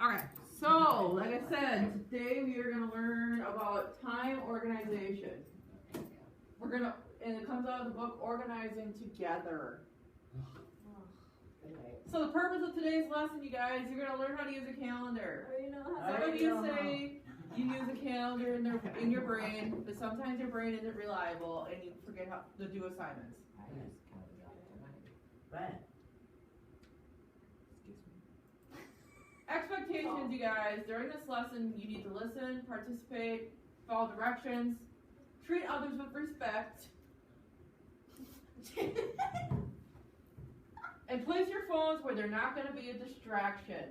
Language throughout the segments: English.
Okay, so like I said, today we are going to learn about time organization. And it comes out of the book Organizing Together. So the purpose of today's lesson, you guys, you're going to learn how to use a calendar. Some of you say you use a calendar in your brain, but sometimes your brain isn't reliable and you forget how to do assignments. Expectations, you guys. During this lesson, you need to listen, participate, follow directions, treat others with respect, and place your phones where they're not going to be a distraction.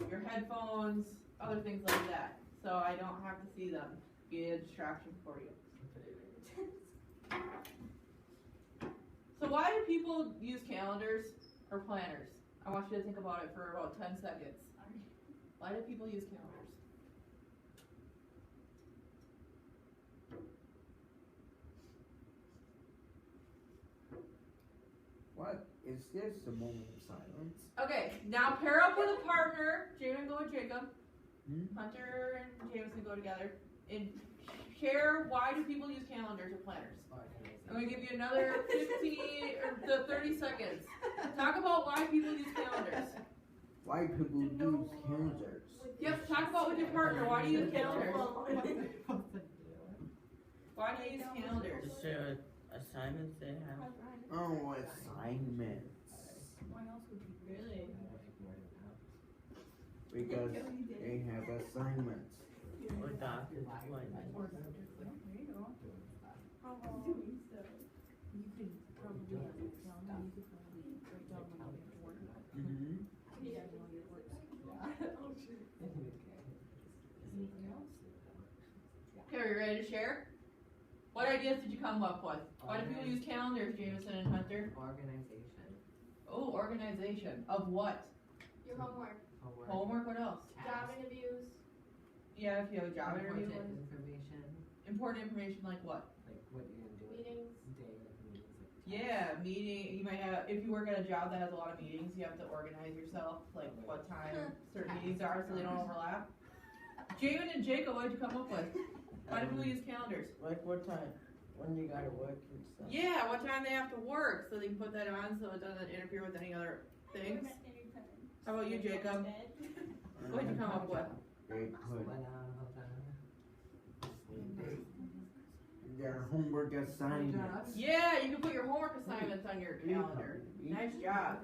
Your headphones, other things like that. So I don't have to see them be a distraction for you. So why do people use calendars or planners? I want you to think about it for about 10 seconds. Why do people use calendars? What? Is this a moment of silence? Okay, now pair up with a partner. Jaden go with Jacob. Hunter and Jameson go together. And share why do people use calendars or planners. I'm going to give you another 15 or 30 seconds. Talk about why people use calendars. Why people use calendars? Yep, talk about with your partner. Why do you use calendars? Why do you use calendars? To share assignments they have. Oh, assignments. Really? Because they have assignments. Or doctor's appointments. Okay, are you ready to share? What ideas did you come up with? Why do people use calendars, Jameson and Hunter? Organization. Oh, organization. Of what? Your homework. Homework, what else? Job interviews. Yeah, if you have a job interview. Important information. Important information like what? Like what you're gonna do. Meetings. Day of meetings. Yeah, meeting. You might have, if you work at a job that has a lot of meetings, you have to organize yourself, like what time certain meetings are so they don't overlap. Jamin and Jacob, what did you come up with? Why do people use calendars? Like what time? When you gotta work and stuff. Yeah, what time they have to work so they can put that on so it doesn't interfere with any other things. How about you, Jacob? What did you come up with? They put What their homework assignments. Yeah, you can put your homework assignments on your calendar. Nice job.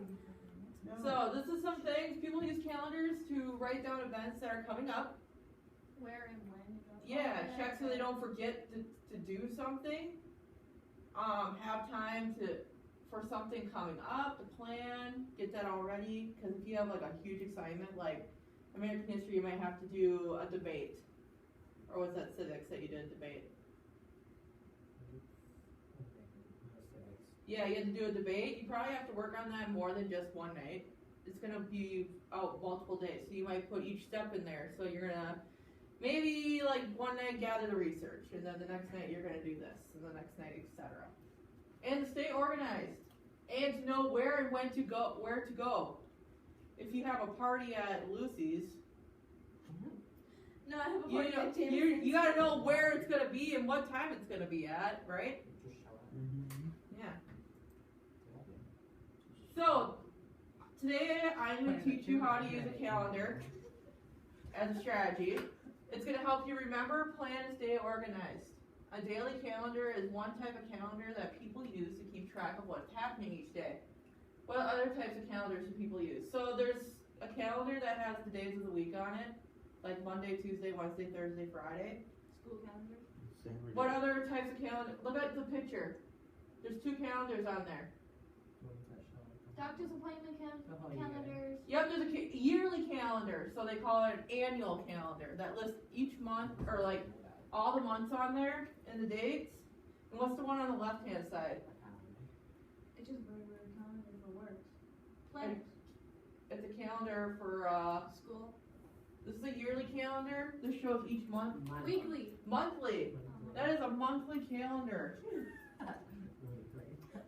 So this is some things. People use calendars to write down events that are coming up. Where and when. Yeah, check so they don't forget to do something. Have time for something coming up, to plan, get that all ready. Because if you have like a huge assignment like American history, you might have to do a debate. Or was that civics that you did a debate? Yeah, you have to do a debate. You probably have to work on that more than just one night. It's going to be out multiple days. So you might put each step in there. So you're going to maybe like one night gather the research. And then the next night you're going to do this. And the next night, etc. And to stay organized. And to know where and when to go, where to go. If you have a party at Lucy's, No, I have a party at Jameson's. you got to know where it's going to be and what time it's going to be at, right? Yeah. So, today I'm going to teach you how to use a calendar as a strategy. It's going to help you remember, plan, and stay organized. A daily calendar is one type of calendar that people use to keep track of what's happening each day. What other types of calendars do people use? So there's a calendar that has the days of the week on it, like Monday, Tuesday, Wednesday, Thursday, Friday. School calendar. What other types of calendar? Look at the picture. There's two calendars on there. Doctor's appointment calendars. Yep, there's a yearly calendar, so they call it an annual calendar that lists each month, or like all the months on there and the dates. And what's the one on the left-hand side? It's just regular calendar for work. Planners. It's a calendar for School. this is a yearly calendar. This shows each month. Weekly. Monthly. That is a monthly calendar.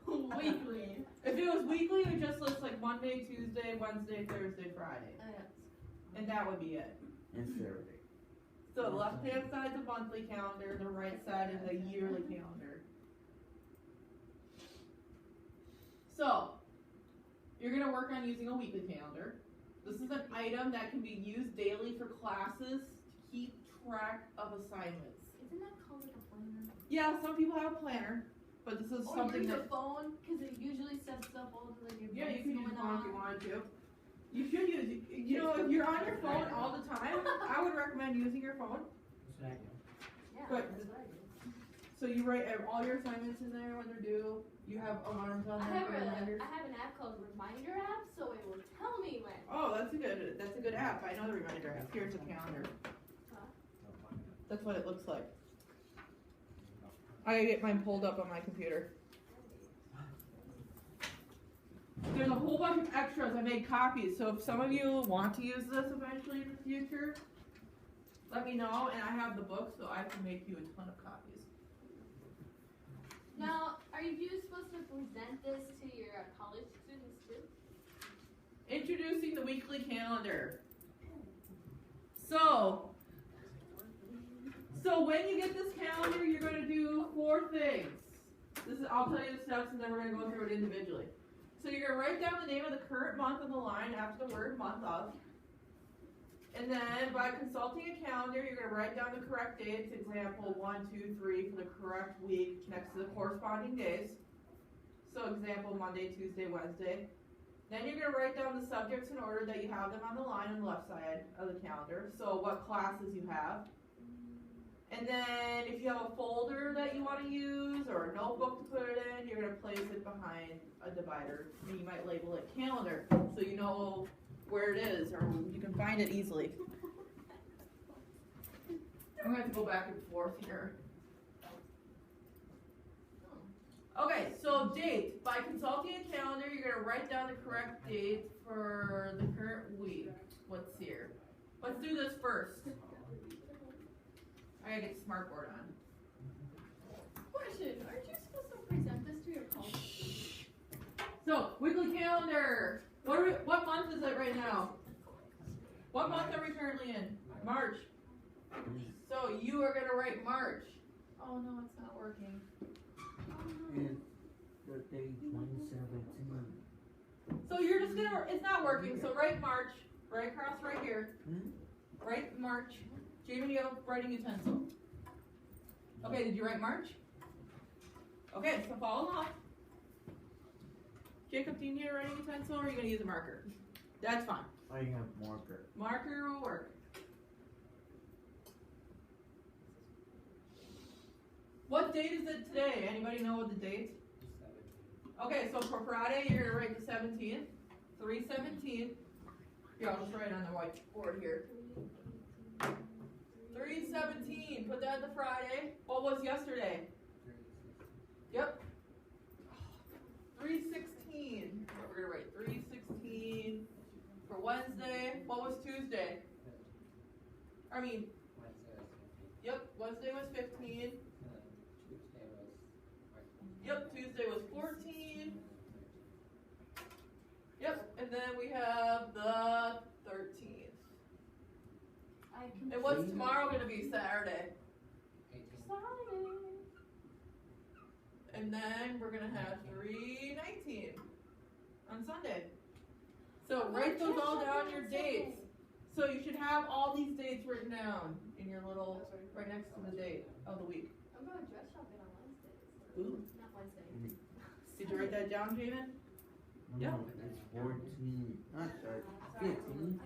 Weekly. If it was weekly, it would just list like Monday, Tuesday, Wednesday, Thursday, Friday. Oh, yeah. and that would be it. And Saturday. So the left hand side is a monthly calendar, the right side is a yearly calendar. So, you're gonna work on using a weekly calendar. This is an item that can be used daily for classes to keep track of assignments. Isn't that called like a planner? Yeah, some people have a planner, but this is Or something use that, your phone, cause it usually sets up all the like your yeah, you events can use going your phone if you on. wanted to. You should use, you know, if you're on your phone all the time, I would recommend using your phone. Yeah, But- that's what I do. So you write all your assignments in there when they're due, you have alarms on I there have for reminders. an app called Reminder app, so it will tell me when. Oh, that's a good app, I know the reminder app, here's the calendar. That's what it looks like. I gotta get mine pulled up on my computer. There's a whole bunch of extras, I made copies, so if some of you want to use this eventually in the future, let me know, and I have the book, so I can make you a ton of copies. Now, are you supposed to present this to your college students too? Introducing the weekly calendar. So when you get this calendar, you're gonna do 4 things. I'll tell you the steps and then we're gonna go through it individually. So you're gonna write down the name of the current month on the line after the word month of. And then by consulting a calendar, you're gonna write down the correct dates, example 1, 2, 3 for the correct week next to the corresponding days. So example Monday, Tuesday, Wednesday. Then you're gonna write down the subjects in order that you have them on the line on the left side of the calendar. So what classes you have. And then if you have a folder that you wanna use or a notebook to put it in, you're gonna place it behind a divider. And you might label it calendar, so you know where it is, or you can find it easily. I'm gonna have to go back and forth here. Okay, so date. By consulting a calendar, you're gonna write down the correct date for the current week. What's here? Let's do this first. I gotta get the smartboard on. Question, aren't you supposed to present this to your college? So, weekly calendar. What month is it right now? What month are we currently in? March. So you are gonna write March. Oh no, it's not working. And the date 2017. So you're just gonna, it's not working, so write March, right across right here. Write March. Jamie, do you have a writing utensil? Okay, did you write March? Okay, so follow along. Jacob, do you need a writing utensil or are you gonna use a marker? That's fine. I have marker. Marker will work. What date is it today? Anybody know what the date? Okay, so for Friday, you're gonna write the 17th, 3/17. Here, I'll just write it on the whiteboard here. 3/17, put that in the Friday. What was yesterday? Yep. 3/16. We're gonna write 3/16 for Wednesday. What was Tuesday? I mean, yep, Wednesday was 15. Yep, Tuesday was 14. Yep, and then we have the 13th. And what's tomorrow gonna be? Saturday. Saturday. And then we're gonna have 3/19 on Sunday. So write those all down, your dates. So you should have all these dates written down in your little, right next to the date of the week. I'm going dress shopping on Wednesday. Ooh. Not Wednesday. Did you write that down, Jamin? Yeah. No, it's 14. Not that. 15.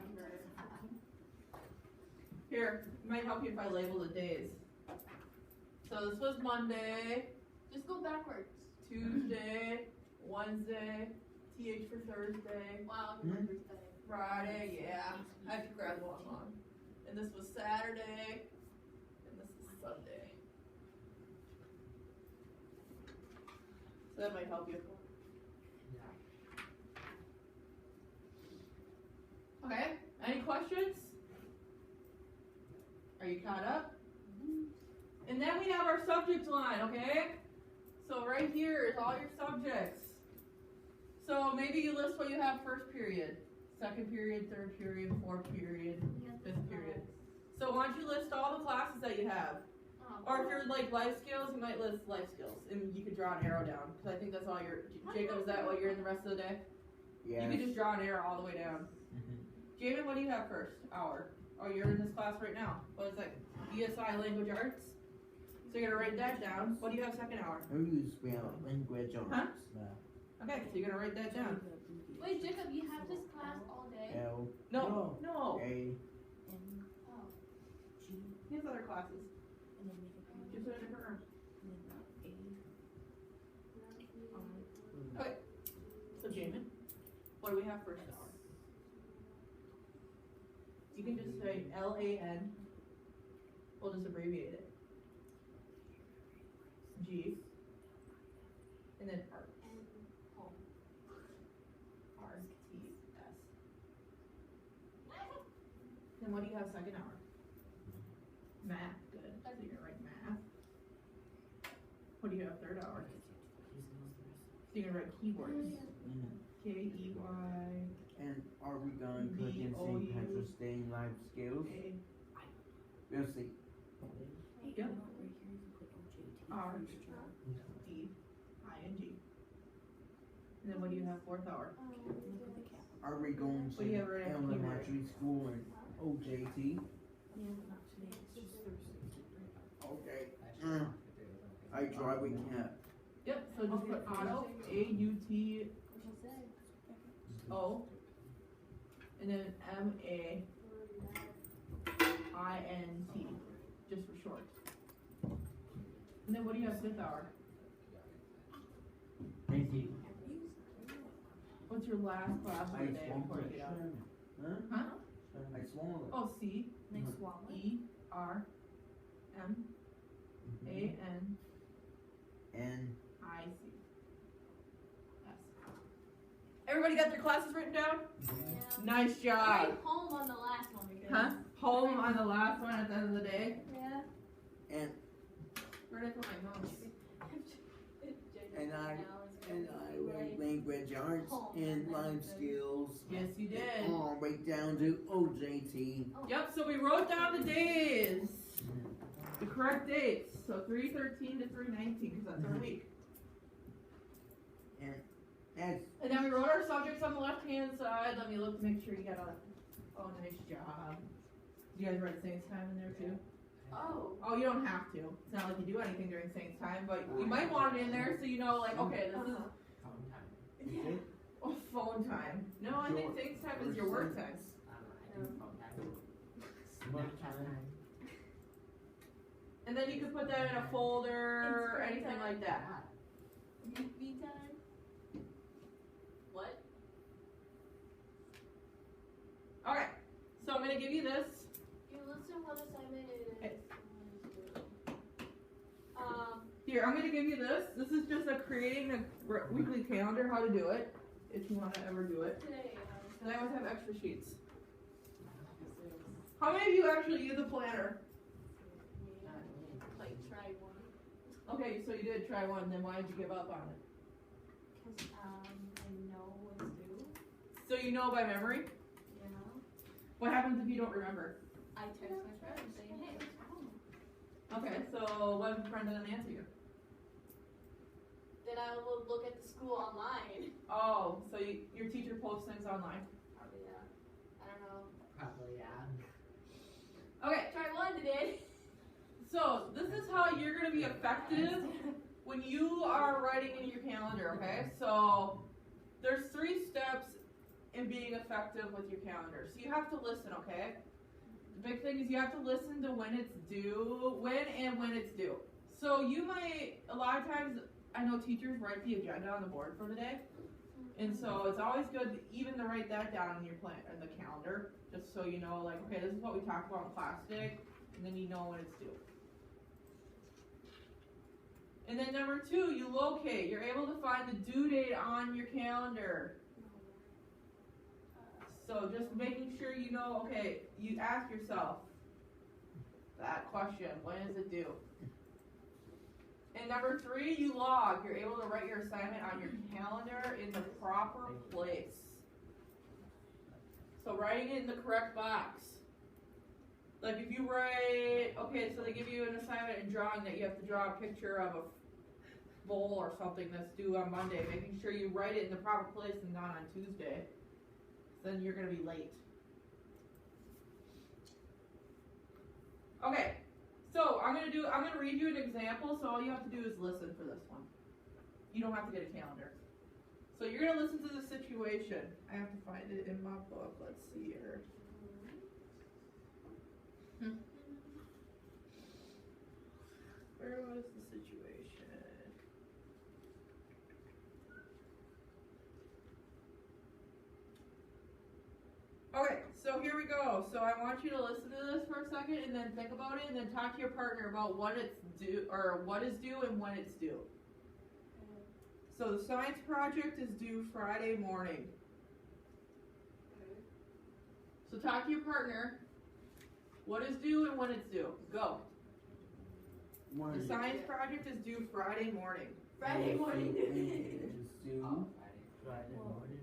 Here, it might help you if I label the days. So this was Monday, Just go backwards. Tuesday, Wednesday, TH for Thursday, Wow, Hmm? Friday, yeah, I could grab one. And this was Saturday, and this is Sunday. So that might help you. Okay, any questions? Are you caught up? And then we have our subject line, okay? So right here is all your subjects. So maybe you list what you have first period. second period, third period, fourth period, fifth period. So why don't you list all the classes that you have? Or if you're like life skills, you might list life skills, and you could draw an arrow down, because I think that's all you're, Jacob, is that what you're in the rest of the day? Yes. You could just draw an arrow all the way down. Jamin, what do you have first? Hour. Oh, you're in this class right now. What is that? ESI Language Arts? So you're gonna write that down. What do you have second hour? How do you spell language arts? Huh? Okay, so you're gonna write that down. Wait, Jacob, you have this class all day? L No. A Oh. He has other classes. Just in a different room. Okay. So Jamin, what do we have first hour? You can just say LAN. We'll just abbreviate it. G. And then art. R-T-S. Then what do you have second hour? Math, good. So you're gonna write math. What do you have third hour? So you're gonna write keywords. K-E-Y. And are we going to put in St. Patrick's Day life skills? We'll see. Yep. R-D-I-N-G. And then what do you have fourth hour? Are we going What do you to have right after elementary school and OJT? Okay. I drive with cat. Yep, so just put auto, A-U-T-O, and then M-A-I-N-T, just for short. And then what do you have fifth hour? Thank you. What's your last class of I the day before you get out? swallowed. Huh? I swallowed. Oh, C, E-R-M-A-N. And I see. Yes. Everybody got their classes written down? Nice I job. went home on the last one because. Huh? Home on the last one at the end of the day? Yeah. and Where did I put my notes? and I read language arts and life skills. Yes, you did. All right down to OJT. Yep, so we wrote down the days. The correct dates. So 3/13 to 3/19, because that's our week. And that's And then we wrote our subjects on the left-hand side. Let me look to make sure you got all that. Oh, nice job. You guys write Saints time in there too? Oh. Oh, you don't have to. It's not like you do anything during Saints time, but you might want it in there so you know, like, okay, this is phone time. No, I think Saints time is your work time. And then you could put that in a folder or anything like that. Me time? What? Okay, so I'm gonna give you this. You listen what assignment it is. Okay. Um, Here, I'm gonna give you this. This is just a creating a weekly calendar, how to do it, if you wanna ever do it. today, And I always have extra sheets. How many of you actually use a planner? like try one. Okay, so you did try one, then why did you give up on it? Cause, I know what's due, So you know by memory? you know? What happens if you don't remember? I text my friend saying, hey, what's wrong? Okay, so what if your friend doesn't answer you? Then I will look at the school online. Oh, so your teacher posts things online? Probably, yeah. I don't know. Probably, yeah. Okay, Try one today. so this is how you're gonna be effective when you are writing in your calendar, okay? So there's 3 steps in being effective with your calendar. So you have to listen, okay? The big thing is you have to listen to when it's due, when it's due. So you might, a lot of times, I know teachers write the agenda on the board for the day. And so it's always good even to write that down in your plan, in the calendar, just so you know, like, okay, this is what we talked about in class today, and then you know when it's due. And then number 2, you locate. You're able to find the due date on your calendar. So just making sure you know, okay, you ask yourself that question, when is it due? And number 3, you log. You're able to write your assignment on your calendar in the proper place. So writing it in the correct box. Like if you write, okay, so they give you an assignment in drawing that you have to draw a picture of a bowl or something that's due on Monday, making sure you write it in the proper place and not on Tuesday. Then you're gonna be late. Okay, so I'm gonna read you an example, so all you have to do is listen for this one. You don't have to get a calendar. So you're gonna listen to the situation. I have to find it in my book. Let's see here. Where was the situation? Okay, so here we go. So I want you to listen to this for a second and then think about it and then talk to your partner about what it's due or what is due and when it's due. So the science project is due Friday morning. So talk to your partner. What is due and when it's due? Go. The science project is due Friday morning. Friday morning. It's due. Oh, Friday morning.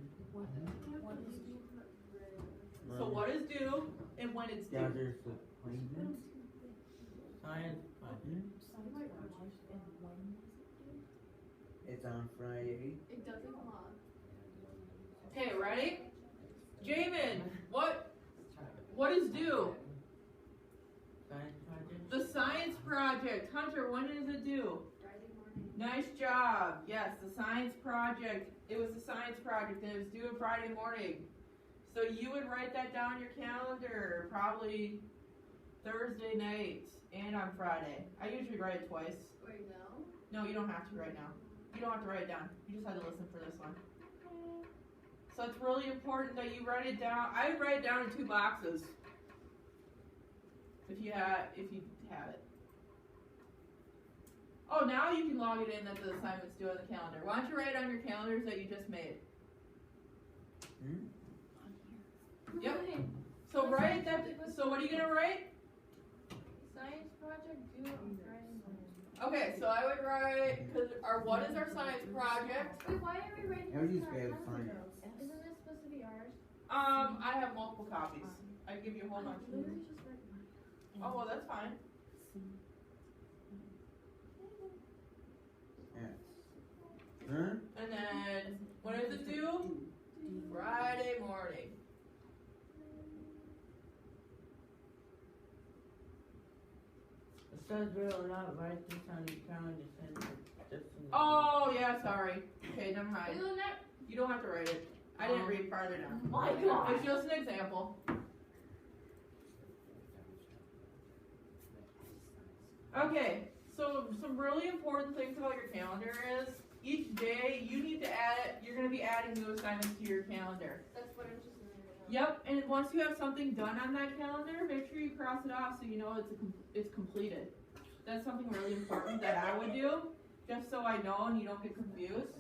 So what is due and when it's due? Gather appointments. Science project. It's on Friday. It doesn't come on. Okay, ready? Jamin, what is due? Science project. The science project. Hunter, when is it due? Friday morning. Nice job. Yes, the science project. It was the science project and it was due Friday morning. So you would write that down on your calendar probably Thursday night and on Friday. I usually write it twice. Wait, no? No, you don't have to write now. You don't have to write it down. You just have to listen for this one. So it's really important that you write it down. I write it down in 2 boxes. If you have it. Oh, now you can log it in that the assignment's due on the calendar. Why don't you write it on your calendars that you just made? Yep. So write that. So what are you gonna write? Science project due on Friday morning. Okay, so I would write what is our science project? Wait, why are we writing How do you this in spell our science? calendar? Isn't this supposed to be ours? I have multiple copies. I give you a whole bunch. Literally just write mine. Oh well, that's fine. Huh? And then when is it due? Friday morning. It says we'll not write this on your calendar, send it just in the. Oh yeah, sorry. Okay, never mind. We will not. You don't have to write it. I didn't read farther down. My God. It's just an example. Okay, so some really important things about your calendar is each day you need to you're going to be adding new assignments to your calendar. That's what I'm just doing right now. Yep, and once you have something done on that calendar, make sure you cross it off so you know it's completed. That's something really important that I would do, just so I know and you don't get confused.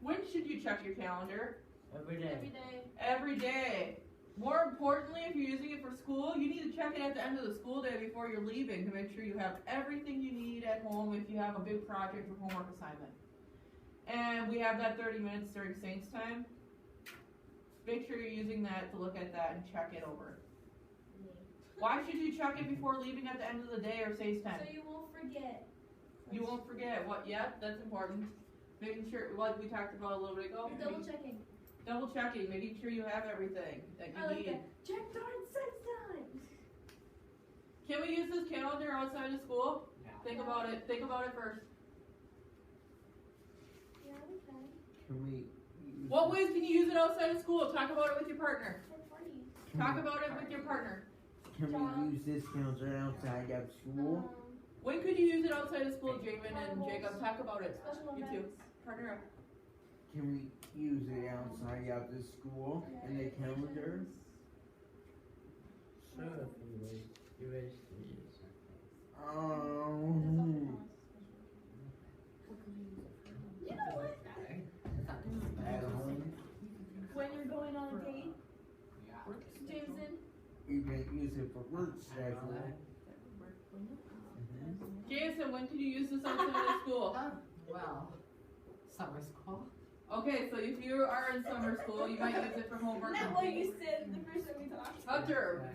When should you check your calendar? Every day. Every day. Every day. More importantly, if you're using it for school, you need to check it at the end of the school day before you're leaving to make sure you have everything you need at home if you have a big project or homework assignment. And we have that 30 minutes during Saints time. Make sure you're using that to look at that and check it over. Why should you check it before leaving at the end of the day or Saints time? So you won't forget. You won't forget what, yep, that's important. Making sure, like we talked about a little bit ago. Double checking. Double checking, making sure you have everything that you I like need. that. Check darn 6 times. Can we use this calendar outside of school? Yeah. Think about it. Think about it first. Yeah, we can. Can we use What ways can you use it outside of school? Talk about it with your partner. For parties. Talk about it with your partner. Can we use this calendar outside of school? When could you use it outside of school, Jamin and Jacob? Talk about it. Special You two. events. Partner up. Can we use it outside of the school in the calendar? Sure, if you erase these. You know what? At home, When you're going on a date, Jameson, you can use it for work schedule. Jason, when could you use this outside of school? Well, summer school. Okay, so if you are in summer school, you might use it for homework. Not what you said the first time we talked. Hunter,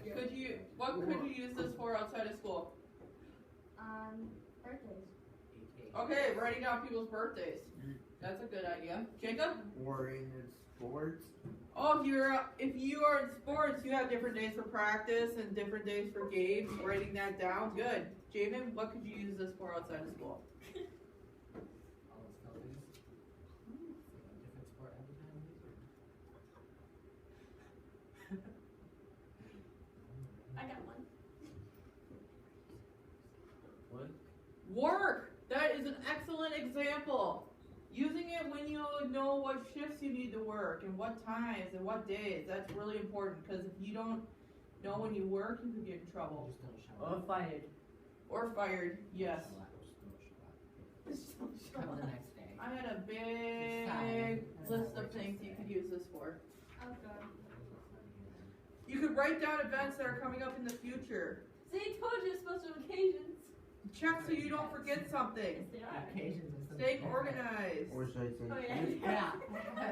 what could you use this for outside of school? Birthdays. Okay, writing down people's birthdays. That's a good idea. Jacob? Or in sports. Oh, if you are in sports, you have different days for practice and different days for games. Writing that down, good. Jamin, what could you use this for outside of school? All those colors. Different sport every time. I got one. What? Work. That is an excellent example. Using it when you know what shifts you need to work and what times and what days. That's really important because if you don't know when you work, you could get in trouble. Just don't show Or up. fired. Or fired, yes. Just don't show up. Come the next day. I had a big list of things you could use this for. Oh god. You could write down events that are coming up in the future. See, I told you special occasions. Check so you don't forget something. Yes, they are. Occasions or something. Staying organized. Or should I say? Oh yeah. Yeah.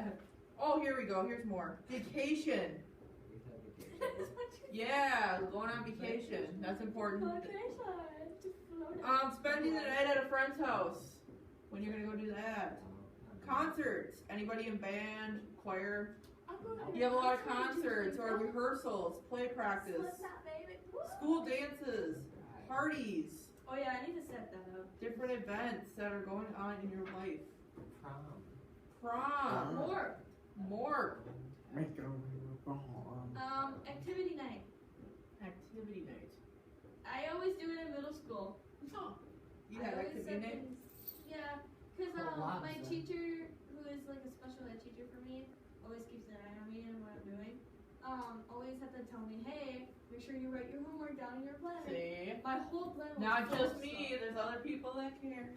Oh, here we go. Here's more. Vacation. We said vacation. That's what you Yeah, going on vacation. That's important. Vacation. Spending the night at a friend's house. When you're gonna go do that. Concerts. Anybody in band, choir? You have a lot of concerts or rehearsals, play practice, school dances, parties, Oh yeah, I need to set that up. different events that are going on in your life. Prom. Prom. More. More. Make it over. Activity night. Activity night. I always do it in middle school. You I had always activity set night? things- Yeah, cause A lot, my so. teacher, who is like a special ed teacher for me, always keeps an eye on me and what I'm doing. Always have to tell me, hey, make sure you write your homework down in your planner. See? My whole plan was Not full just of me, stuff. there's other people that care.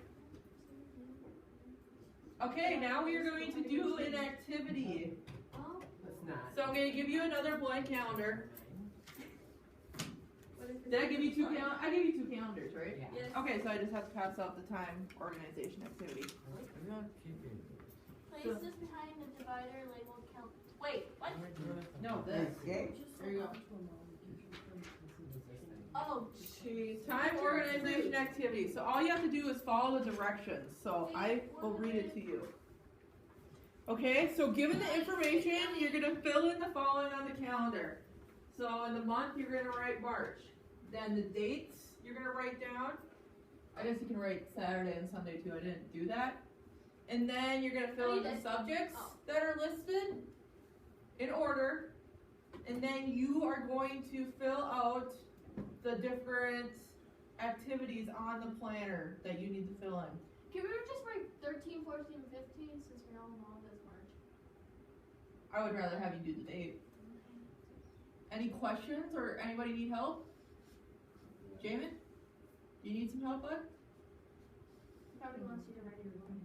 Okay, now we are going to do an activity. Oh, Let's not. So I'm going to give you another blank calendar. what is Did I give you two I gave you two calendars, right? Yeah. Yes. Okay, so I just have to pass out the time organization activity. I'm not keeping. Place this behind the divider labeled count. Wait, what? No, this. Okay. There you go. Oh, Jeez. Time organization activity. So all you have to do is follow the directions. So I will read it to you. Okay, so given the information, you're gonna fill in the following on the calendar. So in the month, you're gonna write March. Then the dates, you're gonna write down. I guess you can write Saturday and Sunday too. I didn't do that. And then you're gonna fill in the subjects that are listed in order. And then you are going to fill out the different activities on the planner that you need to fill in. can we just write 13, 14, 15 since we all know this March? I would rather have you do the date. Any questions or anybody need help? Jamin? You need some help, bud? Probably wants you to write your own.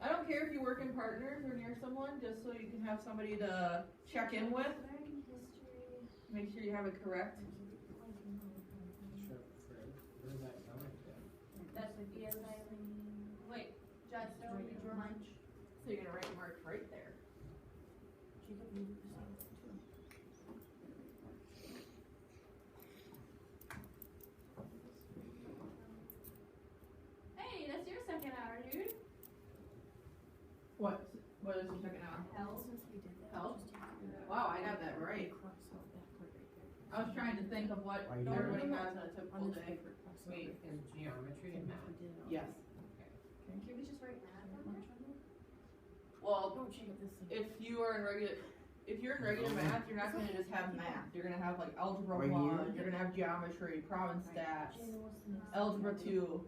I don't care if you work in partners or near someone, just so you can have somebody to check in with. American history. Make sure you have it correct. Where's that going to? That's the BSI. Wait, Judge, don't read your lunch. So you're gonna write March right there. Hey, that's your second hour, dude. What is the second hour? Health. Health? Wow, I got that right. I was trying to think of what Right here. everybody has on a typical day. Wait, In geometry and math. yes. Can we just write math on there? Well, if you're in regular math, you're not gonna just have math. You're gonna have like algebra Right 1, here? you're gonna have geometry, province stats, algebra 2.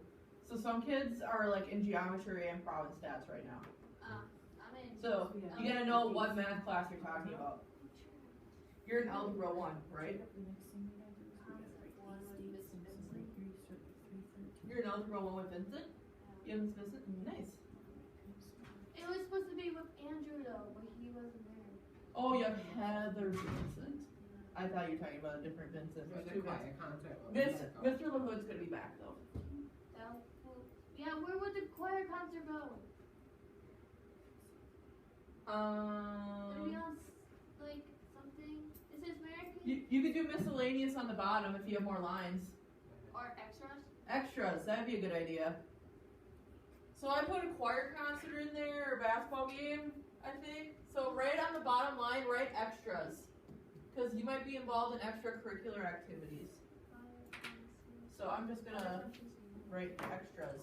So some kids are like in geometry and province stats right now. I'm in. So you gotta know what math class you're talking about. You're in algebra 1, right? Concept one with Miss Vincent. You're in algebra 1 with Vincent? You have Miss Vincent? Nice. It was supposed to be with Andrew though, but he wasn't there. Oh, you have Heather Vincent. I thought you were talking about a different Vincent. There's There's two a Vincents. quiet concert. Mr. LaHood's gonna be back though. So, well, yeah, Yeah, where would the choir concert go? It'd be on like something. It says American you could do miscellaneous on the bottom if you have more lines. or extras. Extras, that'd be a good idea. So I put a choir concert in there, or basketball game, I think. So right on the bottom line, write extras. Because you might be involved in extracurricular activities. So I'm just gonna write extras.